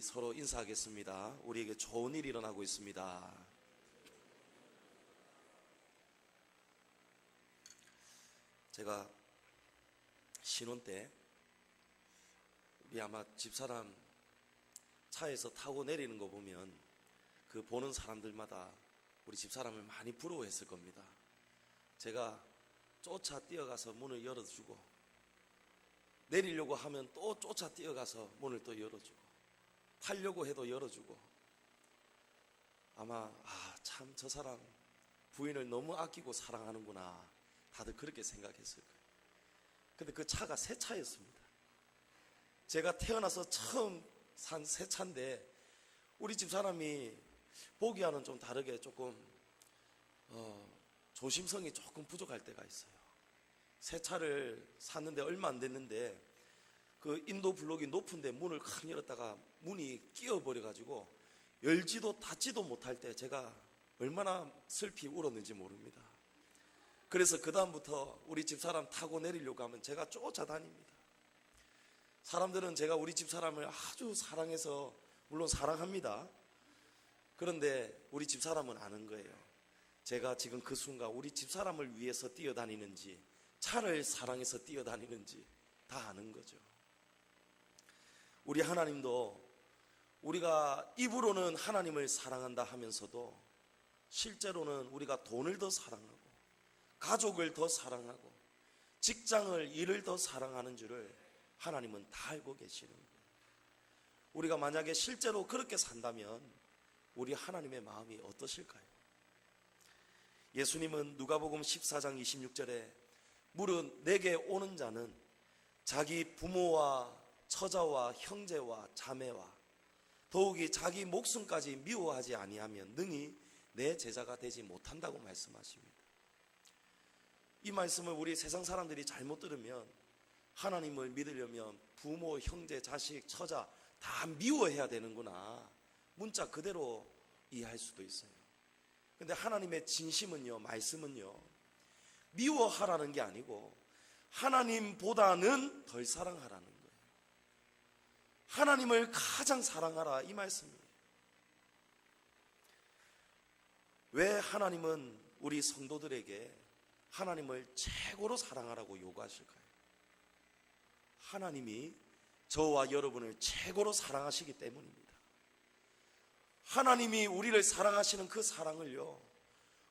서로 인사하겠습니다. 우리에게 좋은 일이 일어나고 있습니다. 제가 신혼 때 우리 아마 집사람 차에서 타고 내리는 거 보면 그 보는 사람들마다 우리 집사람을 많이 부러워했을 겁니다. 제가 쫓아 뛰어가서 문을 열어주고 내리려고 하면 또 쫓아 뛰어가서 문을 또 열어주고 타려고 해도 열어주고 아마 참 저 사람 부인을 너무 아끼고 사랑하는구나 다들 그렇게 생각했을 거예요. 근데 그 차가 새 차였습니다. 제가 태어나서 처음 산 새 차인데 우리 집사람이 보기와는 좀 다르게 조금 조심성이 조금 부족할 때가 있어요. 새 차를 샀는데 얼마 안 됐는데 그 인도 블록이 높은데 문을 칵 열었다가 문이 끼어버려가지고 열지도 닫지도 못할 때 제가 얼마나 슬피 울었는지 모릅니다. 그래서 그 다음부터 우리 집사람 타고 내리려고 하면 제가 쫓아다닙니다. 사람들은 제가 우리 집사람을 아주 사랑해서 물론 사랑합니다. 그런데 우리 집사람은 아는 거예요. 제가 지금 그 순간 우리 집사람을 위해서 뛰어다니는지 차를 사랑해서 뛰어다니는지 다 아는 거죠. 우리 하나님도 우리가 입으로는 하나님을 사랑한다 하면서도 실제로는 우리가 돈을 더 사랑하고 가족을 더 사랑하고 직장을, 일을 더 사랑하는 줄을 하나님은 다 알고 계시는 거예요. 우리가 만약에 실제로 그렇게 산다면 우리 하나님의 마음이 어떠실까요? 예수님은 누가복음 14장 26절에 무릇 내게 오는 자는 자기 부모와 처자와 형제와 자매와 더욱이 자기 목숨까지 미워하지 아니하면 능히 내 제자가 되지 못한다고 말씀하십니다. 이 말씀을 우리 세상 사람들이 잘못 들으면 하나님을 믿으려면 부모, 형제, 자식, 처자 다 미워해야 되는구나, 문자 그대로 이해할 수도 있어요. 근데 하나님의 진심은요, 말씀은요, 미워하라는 게 아니고 하나님보다는 덜 사랑하라는 거예요. 하나님을 가장 사랑하라, 이 말씀이에요. 왜 하나님은 우리 성도들에게 하나님을 최고로 사랑하라고 요구하실까요? 하나님이 저와 여러분을 최고로 사랑하시기 때문입니다. 하나님이 우리를 사랑하시는 그 사랑을요,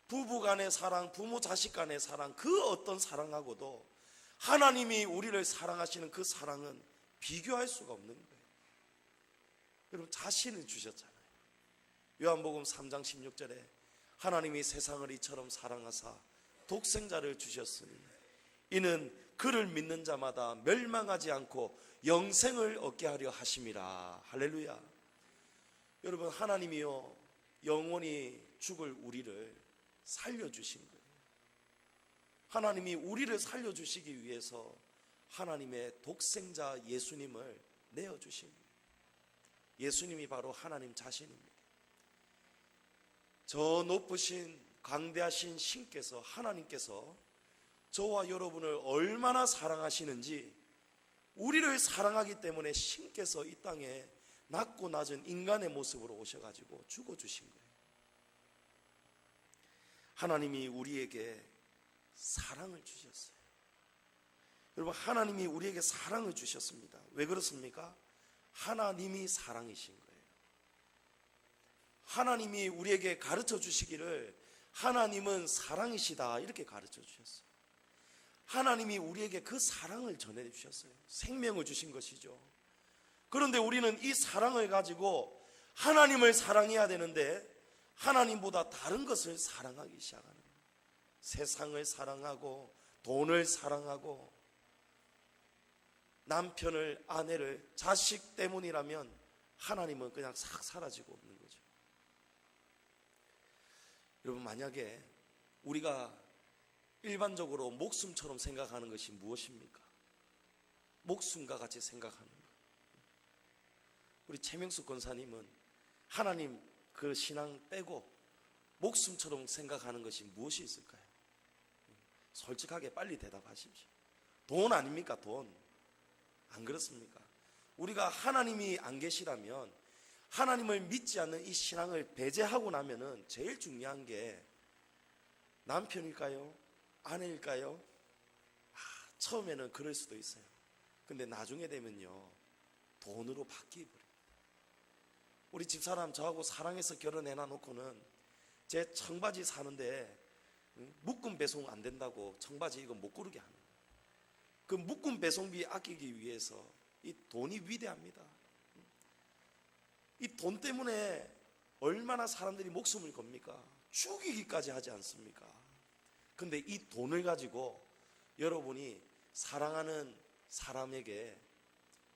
부부 간의 사랑, 부모 자식 간의 사랑, 그 어떤 사랑하고도 하나님이 우리를 사랑하시는 그 사랑은 비교할 수가 없는 거예요. 여러분, 자신을 주셨잖아요. 요한복음 3장 16절에 하나님이 세상을 이처럼 사랑하사 독생자를 주셨으니 이는 그를 믿는 자마다 멸망하지 않고 영생을 얻게 하려 하심이라. 할렐루야. 여러분, 하나님이요 영원히 죽을 우리를 살려주신 거예요. 하나님이 우리를 살려주시기 위해서 하나님의 독생자 예수님을 내어주신 거예요. 예수님이 바로 하나님 자신입니다. 저 높으신 강대하신 신께서, 하나님께서 저와 여러분을 얼마나 사랑하시는지, 우리를 사랑하기 때문에 신께서 이 땅에 낮고 낮은 인간의 모습으로 오셔가지고 죽어주신 거예요. 하나님이 우리에게 사랑을 주셨어요. 여러분, 하나님이 우리에게 사랑을 주셨습니다. 왜 그렇습니까? 하나님이 사랑이신 거예요. 하나님이 우리에게 가르쳐 주시기를 하나님은 사랑이시다, 이렇게 가르쳐 주셨어요. 하나님이 우리에게 그 사랑을 전해 주셨어요. 생명을 주신 것이죠. 그런데 우리는 이 사랑을 가지고 하나님을 사랑해야 되는데 하나님보다 다른 것을 사랑하기 시작하는 거예요. 세상을 사랑하고 돈을 사랑하고 남편을, 아내를, 자식 때문이라면 하나님은 그냥 싹 사라지고 없는 거죠. 여러분, 만약에 우리가 일반적으로 목숨처럼 생각하는 것이 무엇입니까? 목숨과 같이 생각하는 것. 우리 최명수 권사님은 하나님 그 신앙 빼고 목숨처럼 생각하는 것이 무엇이 있을까요? 솔직하게 빨리 대답하십시오. 돈 아닙니까? 돈. 안 그렇습니까? 우리가 하나님이 안 계시라면 하나님을 믿지 않는 이 신앙을 배제하고 나면은 제일 중요한 게 남편일까요? 아내일까요? 처음에는 그럴 수도 있어요. 근데 나중에 되면요, 돈으로 바뀌어버려요. 우리 집사람 저하고 사랑해서 결혼해놔 놓고는 제 청바지 사는데 묶음 배송 안 된다고 청바지 이거 못 고르게 하는 거예요. 그 묶음 배송비 아끼기 위해서 이 돈이 위대합니다. 이 돈 때문에 얼마나 사람들이 목숨을 겁니까? 죽이기까지 하지 않습니까? 근데 이 돈을 가지고 여러분이 사랑하는 사람에게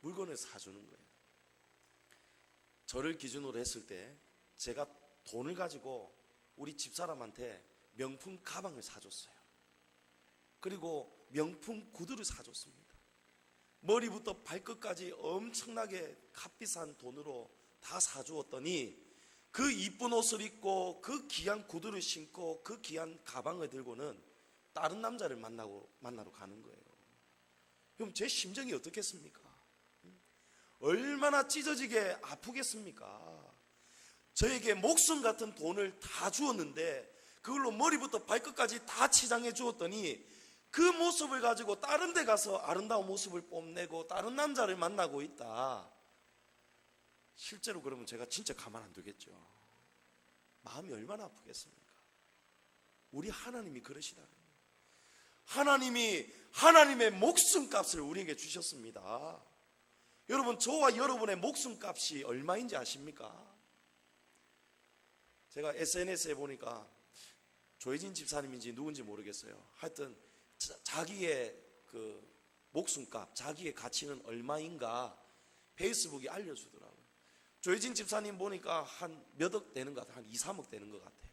물건을 사주는 거예요. 저를 기준으로 했을 때 제가 돈을 가지고 우리 집사람한테 명품 가방을 사줬어요. 그리고 명품 구두를 사줬습니다. 머리부터 발끝까지 엄청나게 값비싼 돈으로 다 사주었더니 그 이쁜 옷을 입고 그 귀한 구두를 신고 그 귀한 가방을 들고는 다른 남자를 만나러 가는 거예요. 그럼 제 심정이 어떻겠습니까? 얼마나 찢어지게 아프겠습니까? 저에게 목숨 같은 돈을 다 주었는데 그걸로 머리부터 발끝까지 다 치장해 주었더니 그 모습을 가지고 다른 데 가서 아름다운 모습을 뽐내고 다른 남자를 만나고 있다. 실제로 그러면 제가 진짜 가만 안 두겠죠. 마음이 얼마나 아프겠습니까? 우리 하나님이 그러시다는 거예요. 하나님이 하나님의 목숨값을 우리에게 주셨습니다. 여러분, 저와 여러분의 목숨값이 얼마인지 아십니까? 제가 SNS에 보니까 조혜진 집사님인지 누군지 모르겠어요. 하여튼 자기의 그 목숨값, 자기의 가치는 얼마인가 페이스북이 알려주더라고요. 조혜진 집사님 보니까 한 몇 억 되는 것 같아요. 한 2, 3억 되는 것 같아요.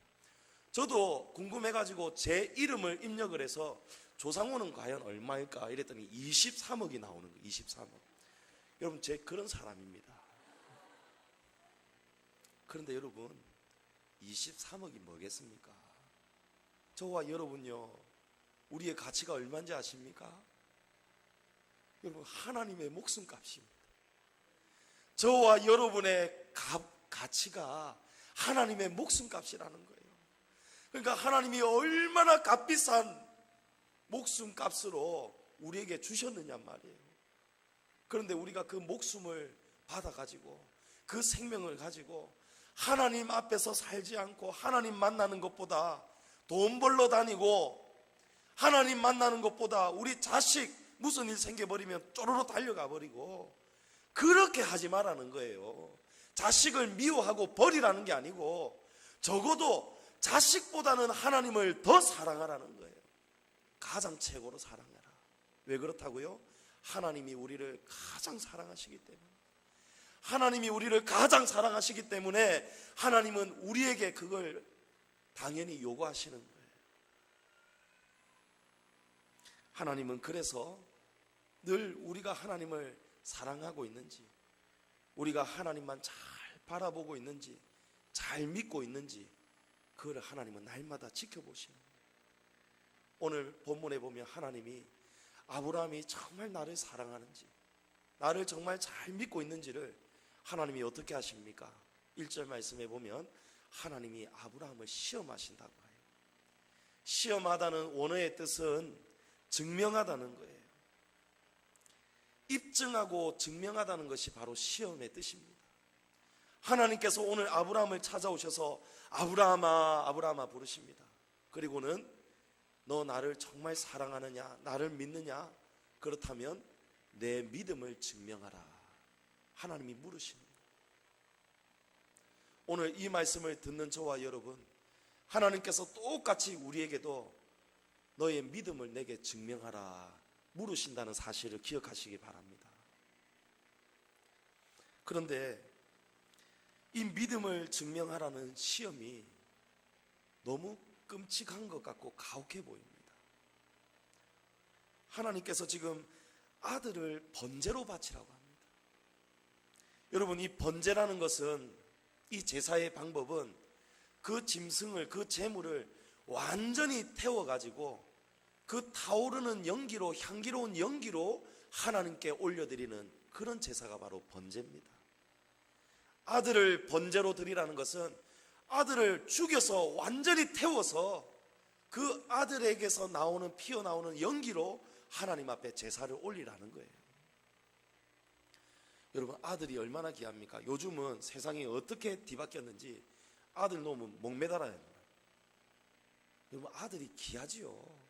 저도 궁금해가지고 제 이름을 입력을 해서 조상우는 과연 얼마일까 이랬더니 23억이 나오는 거예요. 23억. 여러분, 제 그런 사람입니다. 그런데 여러분, 23억이 뭐겠습니까? 저와 여러분요, 우리의 가치가 얼마인지 아십니까? 여러분, 하나님의 목숨값입니다. 저와 여러분의 가치가 하나님의 목숨값이라는 거예요. 그러니까 하나님이 얼마나 값비싼 목숨값으로 우리에게 주셨느냐 말이에요. 그런데 우리가 그 목숨을 받아가지고 그 생명을 가지고 하나님 앞에서 살지 않고 하나님 만나는 것보다 돈 벌러 다니고 하나님 만나는 것보다 우리 자식 무슨 일 생겨버리면 쪼르르 달려가 버리고 그렇게 하지 말라는 거예요. 자식을 미워하고 버리라는 게 아니고 적어도 자식보다는 하나님을 더 사랑하라는 거예요. 가장 최고로 사랑해라. 왜 그렇다고요? 하나님이 우리를 가장 사랑하시기 때문에. 하나님이 우리를 가장 사랑하시기 때문에 하나님은 우리에게 그걸 당연히 요구하시는 거예요. 하나님은 그래서 늘 우리가 하나님을 사랑하고 있는지, 우리가 하나님만 잘 바라보고 있는지, 잘 믿고 있는지, 그걸 하나님은 날마다 지켜보시는 거예요. 오늘 본문에 보면 하나님이 아브라함이 정말 나를 사랑하는지, 나를 정말 잘 믿고 있는지를 하나님이 어떻게 하십니까? 1절 말씀에 보면 하나님이 아브라함을 시험하신다고 해요. 시험하다는 원어의 뜻은 증명하다는 거예요. 입증하고 증명하다는 것이 바로 시험의 뜻입니다. 하나님께서 오늘 아브라함을 찾아오셔서 아브라함아, 아브라함아 부르십니다. 그리고는 너 나를 정말 사랑하느냐, 나를 믿느냐? 그렇다면 내 믿음을 증명하라. 하나님이 물으시는 거예요. 오늘 이 말씀을 듣는 저와 여러분, 하나님께서 똑같이 우리에게도 너의 믿음을 내게 증명하라 물으신다는 사실을 기억하시기 바랍니다. 그런데 이 믿음을 증명하라는 시험이 너무 끔찍한 것 같고 가혹해 보입니다. 하나님께서 지금 아들을 번제로 바치라고 합니다. 여러분, 이 번제라는 것은, 이 제사의 방법은 그 짐승을, 그 제물을 완전히 태워가지고 그 타오르는 연기로, 향기로운 연기로 하나님께 올려드리는 그런 제사가 바로 번제입니다. 아들을 번제로 드리라는 것은 아들을 죽여서 완전히 태워서 그 아들에게서 나오는 피어나오는 연기로 하나님 앞에 제사를 올리라는 거예요. 여러분, 아들이 얼마나 귀합니까? 요즘은 세상이 어떻게 뒤바뀌었는지 아들 놓으면 목매달아야 합니다. 여러분, 아들이 귀하지요.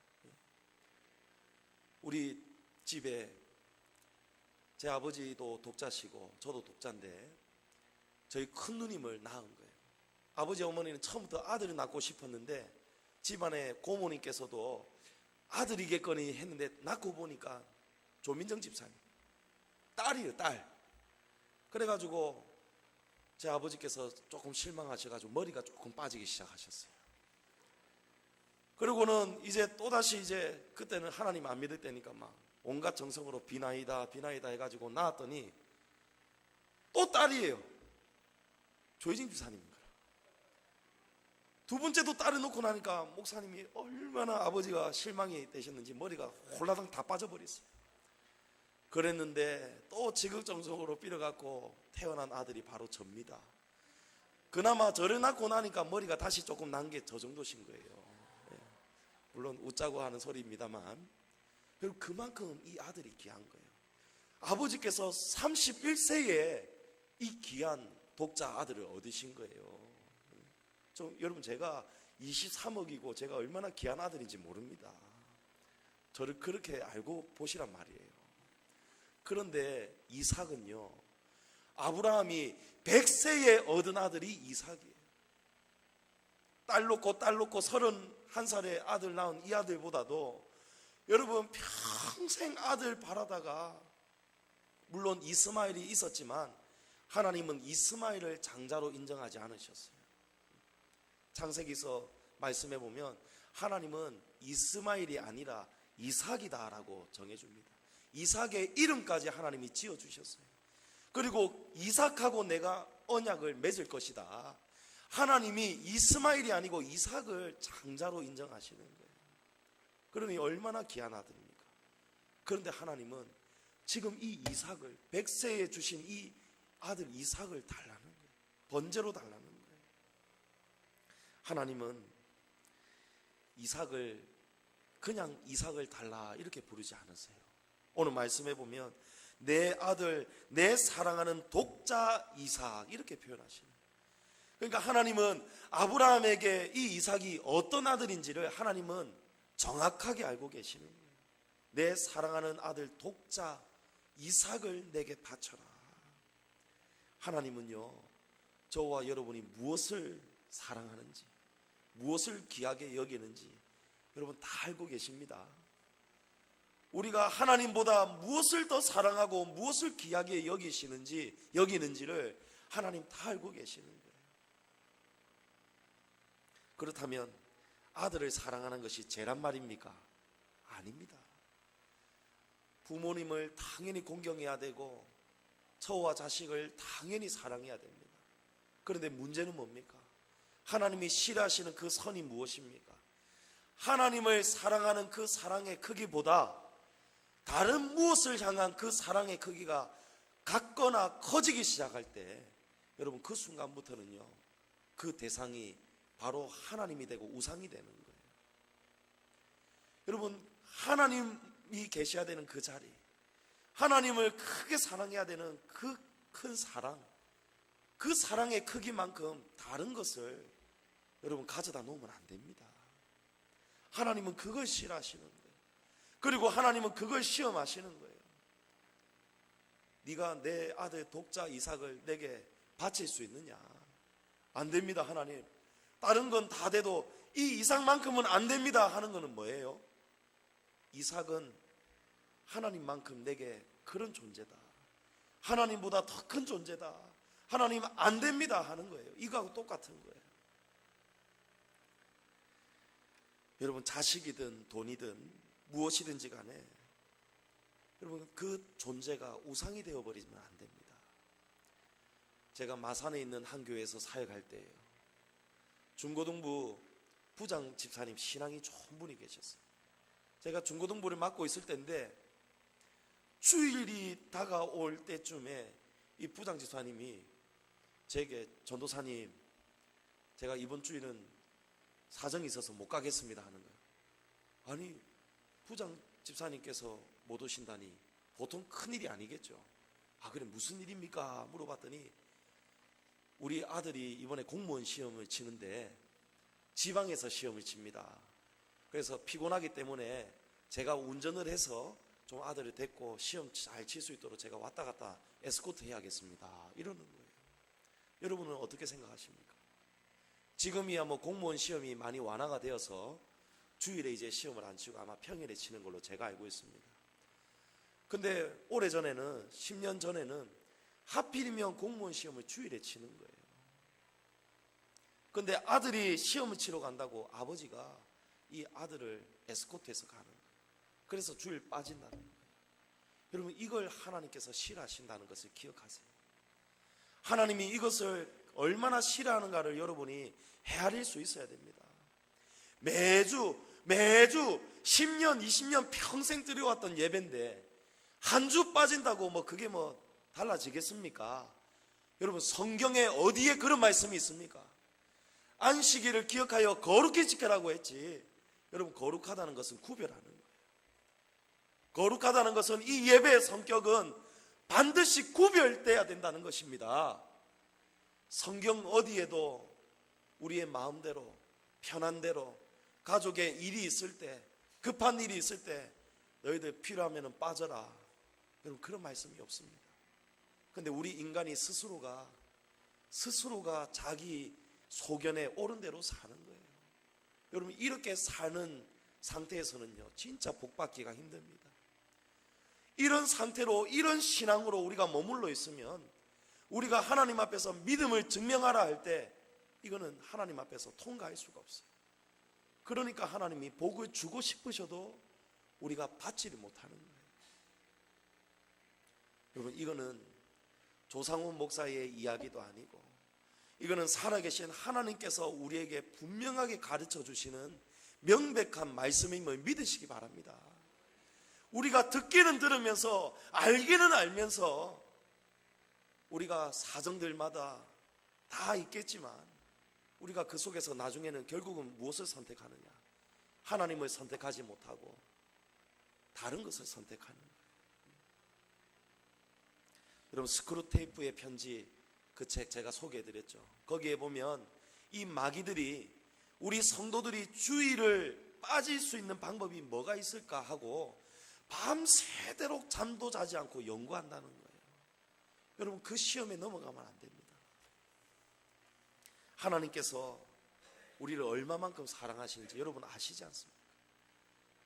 우리 집에 제 아버지도 독자시고 저도 독자인데 저희 큰 누님을 낳은 거예요. 아버지 어머니는 처음부터 아들을 낳고 싶었는데 집안에 고모님께서도 아들이겠거니 했는데 낳고 보니까 조민정 집사님 딸이에요, 딸. 그래가지고 제 아버지께서 조금 실망하셔가지고 머리가 조금 빠지기 시작하셨어요. 그리고는 이제 또다시 이제 그때는 하나님 안 믿을 때니까 막 온갖 정성으로 비나이다 해가지고 낳았더니 또 딸이에요. 조혜진 집사님인가. 두 번째도 딸을 놓고 나니까 목사님이 얼마나 아버지가 실망이 되셨는지 머리가 홀라당 다 빠져버렸어요. 그랬는데 또 지극정성으로 빌어갖고 태어난 아들이 바로 접니다. 그나마 저를 낳고 나니까 머리가 다시 조금 난 게 저 정도신 거예요. 물론 웃자고 하는 소리입니다만, 그리고 그만큼 이 아들이 귀한 거예요. 아버지께서 31세에 이 귀한 독자 아들을 얻으신 거예요. 여러분, 제가 23억이고 제가 얼마나 귀한 아들인지 모릅니다. 저를 그렇게 알고 보시란 말이에요. 그런데 이삭은요, 아브라함이 100세에 얻은 아들이 이삭이에요. 딸 놓고 31살의 아들 낳은 이 아들보다도 여러분 평생 아들 바라다가, 물론 이스마엘이 있었지만 하나님은 이스마엘을 장자로 인정하지 않으셨어요. 창세기서 말씀해 보면 하나님은 이스마엘이 아니라 이삭이다라고 정해줍니다. 이삭의 이름까지 하나님이 지어주셨어요. 그리고 이삭하고 내가 언약을 맺을 것이다. 하나님이 이스마엘이 아니고 이삭을 장자로 인정하시는 거예요. 그러니 얼마나 귀한 아들입니까? 그런데 하나님은 지금 이 이삭을, 100세에 주신 이 아들 이삭을 달라는 거예요. 번제로 달라는 거예요. 하나님은 이삭을 그냥 이삭을 달라 이렇게 부르지 않으세요. 오늘 말씀해 보면 내 아들, 내 사랑하는 독자 이삭 이렇게 표현하시는 거예요. 그러니까 하나님은 아브라함에게 이 이삭이 어떤 아들인지를 하나님은 정확하게 알고 계시는 거예요. 내 사랑하는 아들 독자 이삭을 내게 바쳐라. 하나님은요, 저와 여러분이 무엇을 사랑하는지, 무엇을 귀하게 여기는지 여러분 다 알고 계십니다. 우리가 하나님보다 무엇을 더 사랑하고 무엇을 귀하게 여기는지를 하나님 다 알고 계시는 거예요. 그렇다면 아들을 사랑하는 것이 죄란 말입니까? 아닙니다. 부모님을 당연히 공경해야 되고 처와 자식을 당연히 사랑해야 됩니다. 그런데 문제는 뭡니까? 하나님이 싫어하시는 그 선이 무엇입니까? 하나님을 사랑하는 그 사랑의 크기보다 다른 무엇을 향한 그 사랑의 크기가 같거나 커지기 시작할 때, 여러분 그 순간부터는요, 그 대상이 바로 하나님이 되고 우상이 되는 거예요. 여러분, 하나님이 계셔야 되는 그 자리, 하나님을 크게 사랑해야 되는 그 큰 사랑, 그 사랑의 크기만큼 다른 것을 여러분 가져다 놓으면 안 됩니다. 하나님은 그걸 싫어하시는 거예요. 그리고 하나님은 그걸 시험하시는 거예요. 네가 내 아들 독자 이삭을 내게 바칠 수 있느냐? 안 됩니다. 하나님, 다른 건 다 돼도 이 이삭만큼은 안 됩니다 하는 거는 뭐예요? 이삭은 하나님만큼 내게 그런 존재다, 하나님보다 더 큰 존재다, 하나님 안 됩니다 하는 거예요. 이거하고 똑같은 거예요. 여러분, 자식이든 돈이든 무엇이든지 간에 여러분 그 존재가 우상이 되어버리면 안 됩니다. 제가 마산에 있는 한 교회에서 사역할 때예요. 중고등부 부장 집사님 신앙이 좋은 분이 계셨어요. 제가 중고등부를 맡고 있을 때인데 주일이 다가올 때쯤에 이 부장 집사님이 제게 전도사님, 제가 이번 주일은 사정이 있어서 못 가겠습니다 하는 거예요. 아니, 부장 집사님께서 못 오신다니 보통 큰일이 아니겠죠. 아, 그래 무슨 일입니까? 물어봤더니 우리 아들이 이번에 공무원 시험을 치는데 지방에서 시험을 칩니다. 그래서 피곤하기 때문에 제가 운전을 해서 좀 아들을 데리고 시험 잘 칠 수 있도록 제가 왔다 갔다 에스코트 해야겠습니다, 이러는 거예요. 여러분은 어떻게 생각하십니까? 지금이야 뭐 공무원 시험이 많이 완화가 되어서 주일에 이제 시험을 안 치고 아마 평일에 치는 걸로 제가 알고 있습니다. 근데 오래전에는 10년 전에는 하필이면 공무원 시험을 주일에 치는 거예요. 근데 아들이 시험을 치러 간다고 아버지가 이 아들을 에스코트해서 가는 거예요. 그래서 주일 빠진다는 거예요. 여러분, 이걸 하나님께서 싫어하신다는 것을 기억하세요. 하나님이 이것을 얼마나 싫어하는가를 여러분이 헤아릴 수 있어야 됩니다. 매주 10년 20년 평생 드려왔던 예배인데 한 주 빠진다고 뭐 그게 뭐 달라지겠습니까? 여러분, 성경에 어디에 그런 말씀이 있습니까? 안식일을 기억하여 거룩히 지켜라고 했지. 여러분, 거룩하다는 것은 구별하는 거예요. 거룩하다는 것은 이 예배의 성격은 반드시 구별돼야 된다는 것입니다. 성경 어디에도 우리의 마음대로 편한 대로 가족의 일이 있을 때, 급한 일이 있을 때 너희들 필요하면 빠져라, 여러분, 그런 말씀이 없습니다. 근데 우리 인간이 스스로가 자기 소견에 옳은 대로 사는 거예요. 여러분, 이렇게 사는 상태에서는요 진짜 복받기가 힘듭니다. 이런 상태로, 이런 신앙으로 우리가 머물러 있으면 우리가 하나님 앞에서 믿음을 증명하라 할 때 이거는 하나님 앞에서 통과할 수가 없어요. 그러니까 하나님이 복을 주고 싶으셔도 우리가 받지를 못하는 거예요. 여러분, 이거는 조상훈 목사의 이야기도 아니고 이거는 살아계신 하나님께서 우리에게 분명하게 가르쳐 주시는 명백한 말씀임을 믿으시기 바랍니다. 우리가 듣기는 들으면서 알기는 알면서 우리가 사정들마다 다 있겠지만 우리가 그 속에서 나중에는 결국은 무엇을 선택하느냐? 하나님을 선택하지 못하고 다른 것을 선택하는 거예요. 여러분, 스크루테이프의 편지, 그 책 제가 소개해드렸죠. 거기에 보면 이 마귀들이 우리 성도들이 주일을 빠질 수 있는 방법이 뭐가 있을까 하고 밤새도록 잠도 자지 않고 연구한다는 거예요. 여러분, 그 시험에 넘어가면 안 됩니다. 하나님께서 우리를 얼마만큼 사랑하시는지 여러분 아시지 않습니까?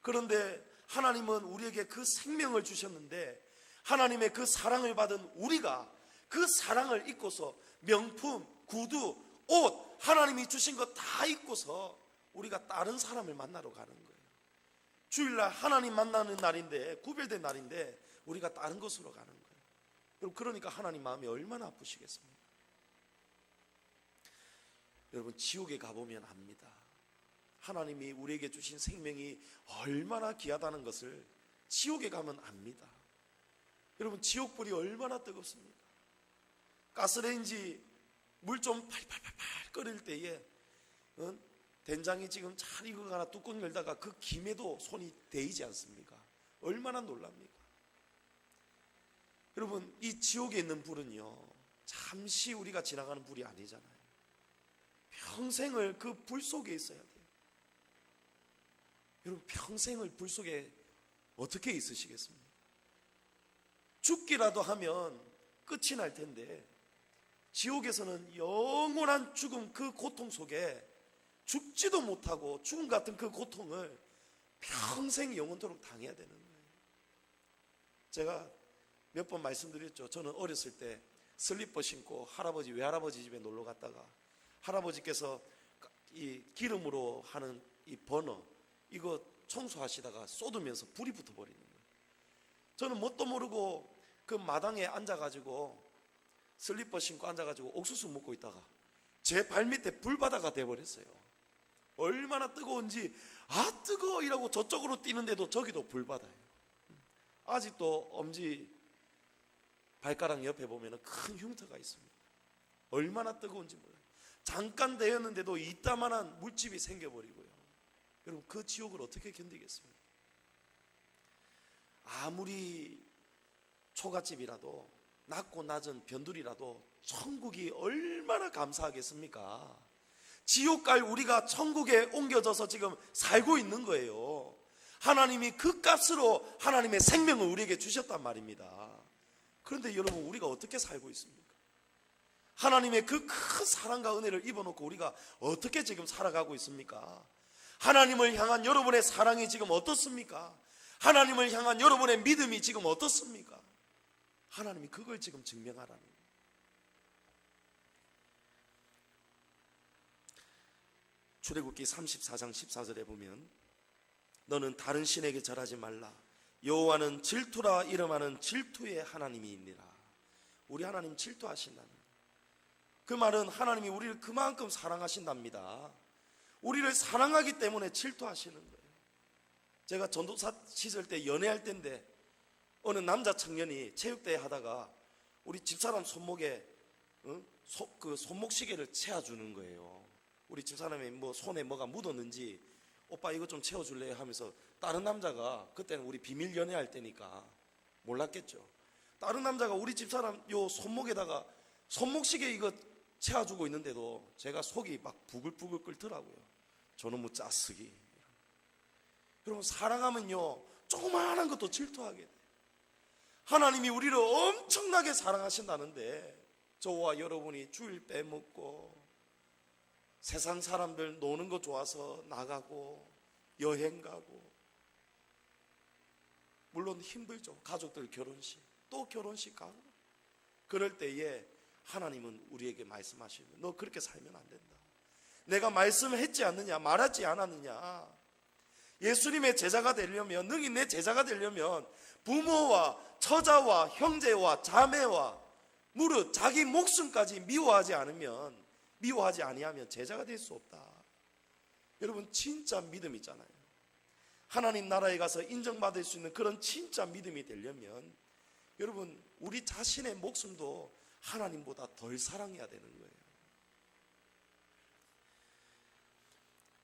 그런데 하나님은 우리에게 그 생명을 주셨는데 하나님의 그 사랑을 받은 우리가 그 사랑을 잊고서 명품, 구두, 옷, 하나님이 주신 것 다 잊고서 우리가 다른 사람을 만나러 가는 거예요. 주일날 하나님 만나는 날인데, 구별된 날인데 우리가 다른 곳으로 가는 거예요. 여러분, 그러니까 하나님 마음이 얼마나 아프시겠습니까? 여러분, 지옥에 가보면 압니다. 하나님이 우리에게 주신 생명이 얼마나 귀하다는 것을 지옥에 가면 압니다. 여러분, 지옥불이 얼마나 뜨겁습니까? 가스레인지 물 좀 팔팔팔팔 끓일 때에 된장이 지금 잘 익어가나 뚜껑 열다가 그 김에도 손이 데이지 않습니까? 얼마나 놀랍니까? 여러분, 이 지옥에 있는 불은요 잠시 우리가 지나가는 불이 아니잖아요. 평생을 그 불 속에 있어야 돼요. 여러분, 평생을 불 속에 어떻게 있으시겠습니까? 죽기라도 하면 끝이 날 텐데 지옥에서는 영원한 죽음, 그 고통 속에 죽지도 못하고 죽음 같은 그 고통을 평생 영원토록 당해야 되는 거예요. 제가 몇 번 말씀드렸죠. 저는 어렸을 때 슬리퍼 신고 할아버지, 외할아버지 집에 놀러 갔다가 할아버지께서 이 기름으로 하는 이 버너 이거 청소하시다가 쏟으면서 불이 붙어버리는 거예요. 저는 뭣도 모르고 그 마당에 앉아가지고 슬리퍼 신고 앉아가지고 옥수수 먹고 있다가 제 발밑에 불바다가 돼버렸어요. 얼마나 뜨거운지, 아 뜨거워 이라고 저쪽으로 뛰는데도 저기도 불바다예요. 아직도 엄지 발가락 옆에 보면 큰 흉터가 있습니다. 얼마나 뜨거운지 몰라요. 잠깐 되었는데도 이따만한 물집이 생겨버리고요. 여러분, 그 지옥을 어떻게 견디겠습니까? 아무리 초가집이라도, 낮고 낮은 변두리라도 천국이 얼마나 감사하겠습니까? 지옥 갈 우리가 천국에 옮겨져서 지금 살고 있는 거예요. 하나님이 그 값으로 하나님의 생명을 우리에게 주셨단 말입니다. 그런데 여러분, 우리가 어떻게 살고 있습니까? 하나님의 그 큰 사랑과 은혜를 입어놓고 우리가 어떻게 지금 살아가고 있습니까? 하나님을 향한 여러분의 사랑이 지금 어떻습니까? 하나님을 향한 여러분의 믿음이 지금 어떻습니까? 하나님이 그걸 지금 증명하라는 거예요. 출애굽기 34장 14절에 보면 너는 다른 신에게 절하지 말라. 여호와는 질투라 이름하는 질투의 하나님이니라. 우리 하나님 질투하신다는 거예요. 그 말은 하나님이 우리를 그만큼 사랑하신답니다. 우리를 사랑하기 때문에 질투하시는 거예요. 제가 전도사 시절 때 연애할 때인데 어느 남자 청년이 체육대회 하다가 우리 집사람 손목에 그 손목시계를 채워주는 거예요. 우리 집사람이 뭐 손에 뭐가 묻었는지 오빠 이거 좀 채워줄래요 하면서 다른 남자가, 그때는 우리 비밀 연애할 때니까 몰랐겠죠. 다른 남자가 우리 집사람 요 손목에다가 손목시계 이거 채워주고 있는데도 제가 속이 막 부글부글 끓더라고요. 저놈의 짜쓰기. 여러분, 사랑하면요 조그마한 것도 질투하게 돼요. 하나님이 우리를 엄청나게 사랑하신다는데 저와 여러분이 주일 빼먹고 세상 사람들 노는 거 좋아서 나가고 여행 가고, 물론 힘들죠. 가족들 결혼식, 또 결혼식 가고, 그럴 때에 하나님은 우리에게 말씀하시는, 너 그렇게 살면 안 된다. 내가 말씀했지 않느냐, 말하지 않았느냐. 예수님의 제자가 되려면, 능히 내 제자가 되려면 부모와 처자와 형제와 자매와 무릇 자기 목숨까지 미워하지 아니하면 제자가 될 수 없다. 여러분, 진짜 믿음 있잖아요. 하나님 나라에 가서 인정받을 수 있는 그런 진짜 믿음이 되려면 여러분, 우리 자신의 목숨도 하나님보다 덜 사랑해야 되는 거예요.